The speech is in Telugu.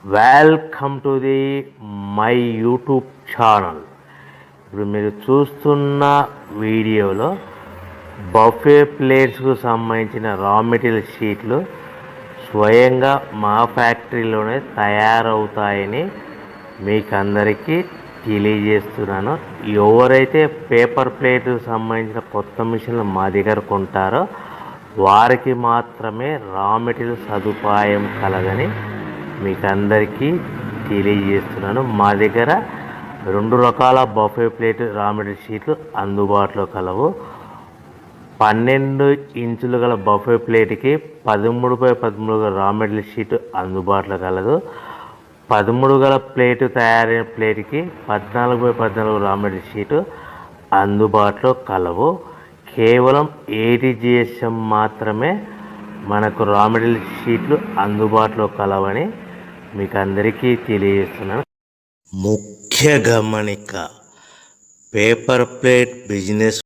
Welcome to the my YouTube channel. ఇప్పుడు మీరు చూస్తున్న వీడియోలో బఫే ప్లేట్స్కు సంబంధించిన రా మెటీరియల్ షీట్లు స్వయంగా మా ఫ్యాక్టరీలోనే తయారవుతాయని మీకు అందరికీ తెలియజేస్తున్నాను. ఎవరైతే పేపర్ ప్లేట్కు సంబంధించిన కొత్త మిషన్లు మా దగ్గర కొంటారో వారికి మాత్రమే రా మెటీరియల్ సదుపాయం కలదని మీకు అందరికీ తెలియజేస్తున్నాను. మా దగ్గర 2 రకాల బఫే ప్లేట్ రా మెటీరియల్ షీట్లు అందుబాటులో కలవు. 12 ఇంచులు గల బఫే ప్లేట్కి 13x13 గల రా మెటీరియల్ షీట్ అందుబాటులో కలదు. 13 గల ప్లేటు తయారైన ప్లేట్కి 14x14 రా మెటీరియల్ షీటు అందుబాటులో కలవు. కేవలం ATGSM మాత్రమే మనకు రా మెటీరియల్ షీట్లు అందుబాటులో కలవని మీకు అందరికీ తెలియజేస్తున్నాను. ముఖ్య గమనిక, పేపర్ ప్లేట్ బిజినెస్